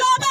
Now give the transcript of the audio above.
14